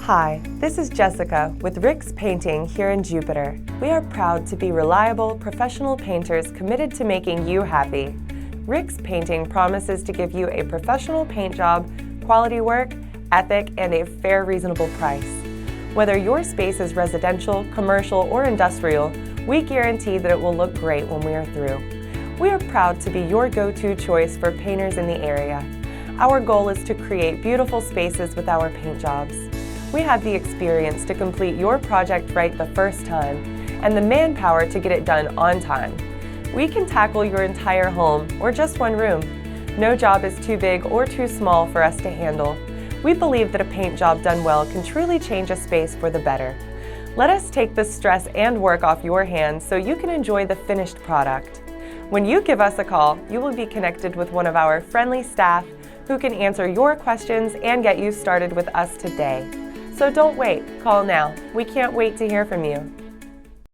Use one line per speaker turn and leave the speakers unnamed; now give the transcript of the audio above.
Hi, this is Jessica with Rick's Painting here in Jupiter. We are proud to be reliable, professional painters committed to making you happy. Rick's Painting promises to give you a professional paint job, quality work, ethic, and a fair, reasonable price. Whether your space is residential, commercial, or industrial, we guarantee that it will look great when we are through. We are proud to be your go-to choice for painters in the area. Our goal is to create beautiful spaces with our paint jobs. We have the experience to complete your project right the first time and the manpower to get it done on time. We can tackle your entire home or just one room. No job is too big or too small for us to handle. We believe that a paint job done well can truly change a space for the better. Let us take the stress and work off your hands so you can enjoy the finished product. When you give us a call, you will be connected with one of our friendly staff who can answer your questions and get you started with us today. So don't wait, call now. We can't wait to hear from you.